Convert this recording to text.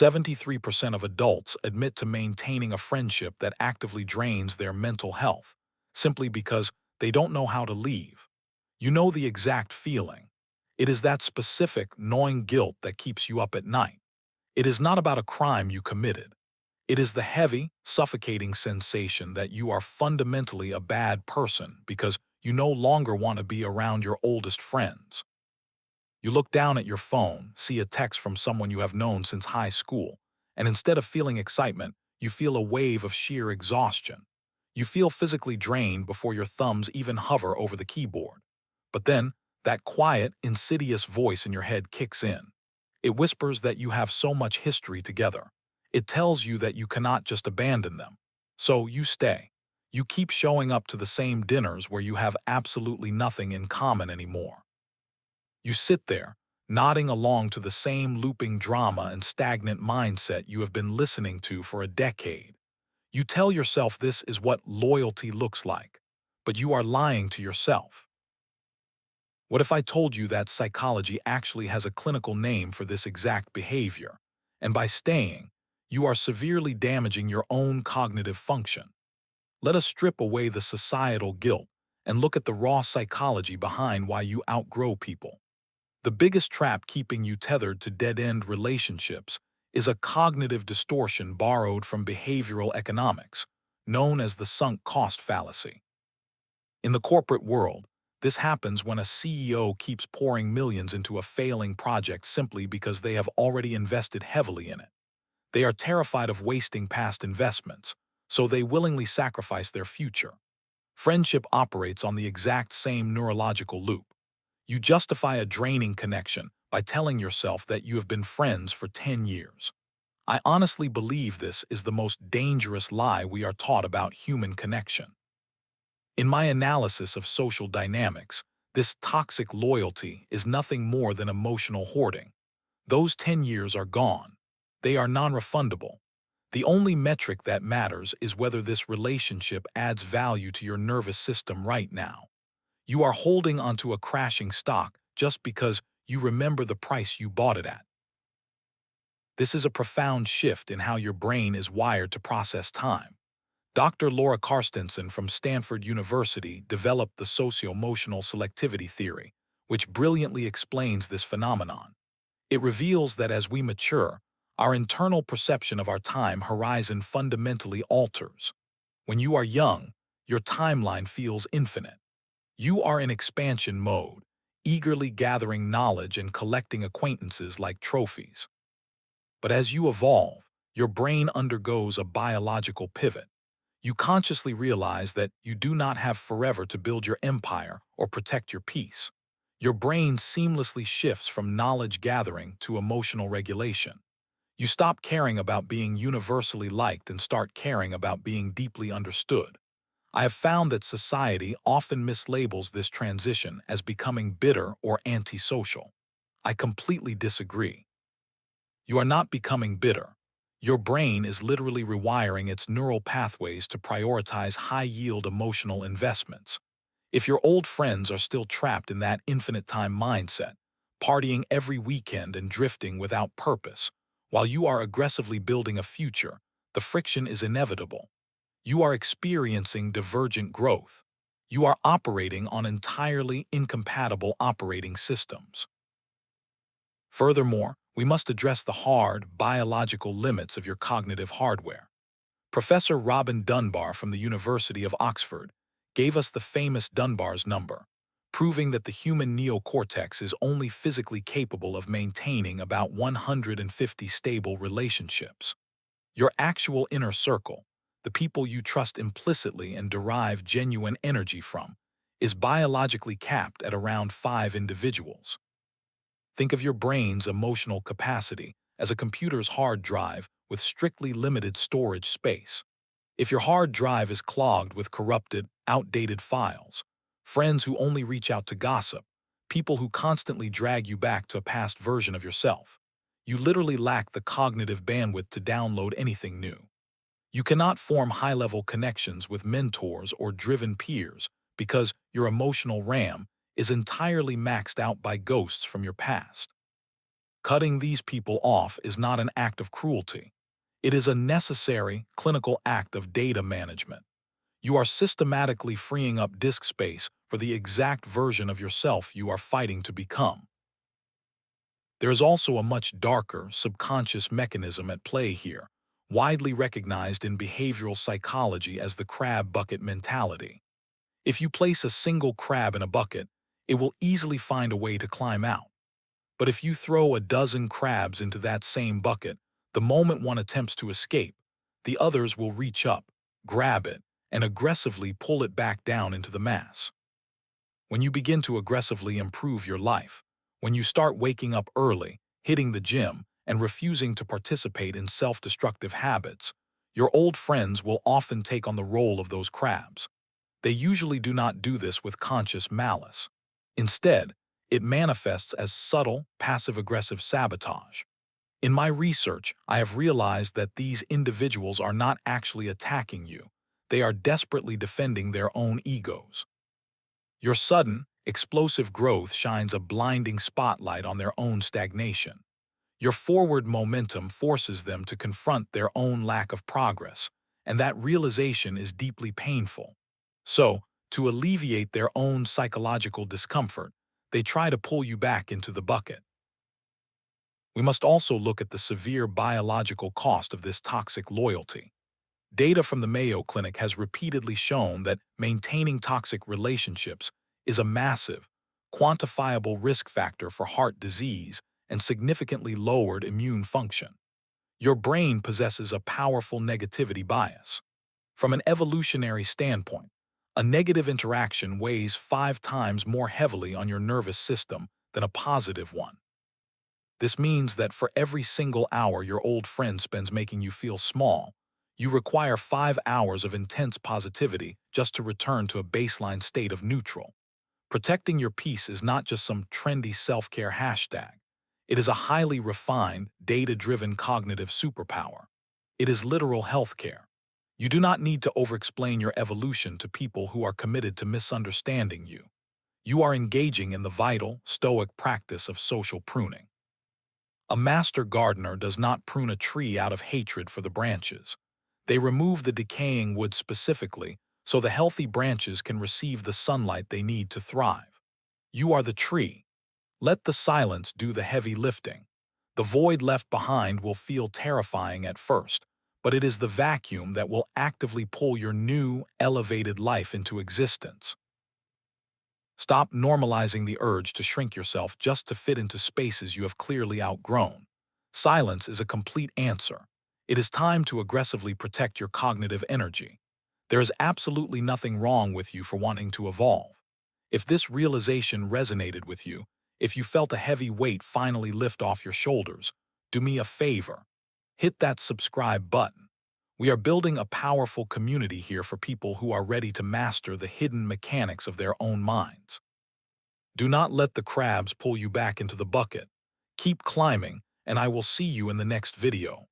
73% of adults admit to maintaining a friendship that actively drains their mental health, simply because they don't know how to leave. You know the exact feeling. It is that specific, gnawing guilt that keeps you up at night. It is not about a crime you committed. It is the heavy, suffocating sensation that you are fundamentally a bad person because you no longer want to be around your oldest friends. You look down at your phone, see a text from someone you have known since high school, and instead of feeling excitement, you feel a wave of sheer exhaustion. You feel physically drained before your thumbs even hover over the keyboard. But then, that quiet, insidious voice in your head kicks in. It whispers that you have so much history together. It tells you that you cannot just abandon them. So you stay. You keep showing up to the same dinners where you have absolutely nothing in common anymore. You sit there, nodding along to the same looping drama and stagnant mindset you have been listening to for a decade. You tell yourself this is what loyalty looks like, but you are lying to yourself. What if I told you that psychology actually has a clinical name for this exact behavior, and by staying, you are severely damaging your own cognitive function? Let us strip away the societal guilt and look at the raw psychology behind why you outgrow people. The biggest trap keeping you tethered to dead-end relationships is a cognitive distortion borrowed from behavioral economics, known as the sunk cost fallacy. In the corporate world, this happens when a CEO keeps pouring millions into a failing project simply because they have already invested heavily in it. They are terrified of wasting past investments, so they willingly sacrifice their future. Friendship operates on the exact same neurological loop. You justify a draining connection by telling yourself that you have been friends for 10 years. I honestly believe this is the most dangerous lie we are taught about human connection. In my analysis of social dynamics, this toxic loyalty is nothing more than emotional hoarding. Those 10 years are gone. They are non-refundable. The only metric that matters is whether this relationship adds value to your nervous system right now. You are holding onto a crashing stock just because you remember the price you bought it at. This is a profound shift in how your brain is wired to process time. Dr. Laura Carstensen from Stanford University developed the socioemotional selectivity theory, which brilliantly explains this phenomenon. It reveals that as we mature, our internal perception of our time horizon fundamentally alters. When you are young, your timeline feels infinite. You are in expansion mode, eagerly gathering knowledge and collecting acquaintances like trophies. But as you evolve, your brain undergoes a biological pivot. You consciously realize that you do not have forever to build your empire or protect your peace. Your brain seamlessly shifts from knowledge gathering to emotional regulation. You stop caring about being universally liked and start caring about being deeply understood. I have found that society often mislabels this transition as becoming bitter or antisocial. I completely disagree. You are not becoming bitter. Your brain is literally rewiring its neural pathways to prioritize high-yield emotional investments. If your old friends are still trapped in that infinite time mindset, partying every weekend and drifting without purpose, while you are aggressively building a future, the friction is inevitable. You are experiencing divergent growth. You are operating on entirely incompatible operating systems. Furthermore, we must address the hard, biological limits of your cognitive hardware. Professor Robin Dunbar from the University of Oxford gave us the famous Dunbar's number, proving that the human neocortex is only physically capable of maintaining about 150 stable relationships. Your actual inner circle, the people you trust implicitly and derive genuine energy from, is biologically capped at around 5 individuals. Think of your brain's emotional capacity as a computer's hard drive with strictly limited storage space. If your hard drive is clogged with corrupted, outdated files, friends who only reach out to gossip, people who constantly drag you back to a past version of yourself, you literally lack the cognitive bandwidth to download anything new. You cannot form high-level connections with mentors or driven peers because your emotional RAM is entirely maxed out by ghosts from your past. Cutting these people off is not an act of cruelty. It is a necessary clinical act of data management. You are systematically freeing up disk space for the exact version of yourself you are fighting to become. There is also a much darker, subconscious mechanism at play here, widely recognized in behavioral psychology as the crab bucket mentality. If you place a single crab in a bucket, it will easily find a way to climb out. But if you throw a dozen crabs into that same bucket, the moment one attempts to escape, the others will reach up, grab it, and aggressively pull it back down into the mass. When you begin to aggressively improve your life, when you start waking up early, hitting the gym, and refusing to participate in self-destructive habits, your old friends will often take on the role of those crabs. They usually do not do this with conscious malice. Instead, it manifests as subtle, passive-aggressive sabotage. In my research, I have realized that these individuals are not actually attacking you. They are desperately defending their own egos. Your sudden, explosive growth shines a blinding spotlight on their own stagnation. Your forward momentum forces them to confront their own lack of progress, and that realization is deeply painful. So, to alleviate their own psychological discomfort, they try to pull you back into the bucket. We must also look at the severe biological cost of this toxic loyalty. Data from the Mayo Clinic has repeatedly shown that maintaining toxic relationships is a massive, quantifiable risk factor for heart disease and significantly lowered immune function. Your brain possesses a powerful negativity bias. From an evolutionary standpoint, a negative interaction weighs 5 times more heavily on your nervous system than a positive one. This means that for every single hour your old friend spends making you feel small, you require 5 hours of intense positivity just to return to a baseline state of neutral. Protecting your peace is not just some trendy self-care hashtag. It is a highly refined, data-driven cognitive superpower. It is literal healthcare. You do not need to over-explain your evolution to people who are committed to misunderstanding you. You are engaging in the vital, stoic practice of social pruning. A master gardener does not prune a tree out of hatred for the branches. They remove the decaying wood specifically so the healthy branches can receive the sunlight they need to thrive. You are the tree. Let the silence do the heavy lifting. The void left behind will feel terrifying at first, but it is the vacuum that will actively pull your new, elevated life into existence. Stop normalizing the urge to shrink yourself just to fit into spaces you have clearly outgrown. Silence is a complete answer. It is time to aggressively protect your cognitive energy. There is absolutely nothing wrong with you for wanting to evolve. If this realization resonated with you, if you felt a heavy weight finally lift off your shoulders, do me a favor. Hit that subscribe button. We are building a powerful community here for people who are ready to master the hidden mechanics of their own minds. Do not let the crabs pull you back into the bucket. Keep climbing, and I will see you in the next video.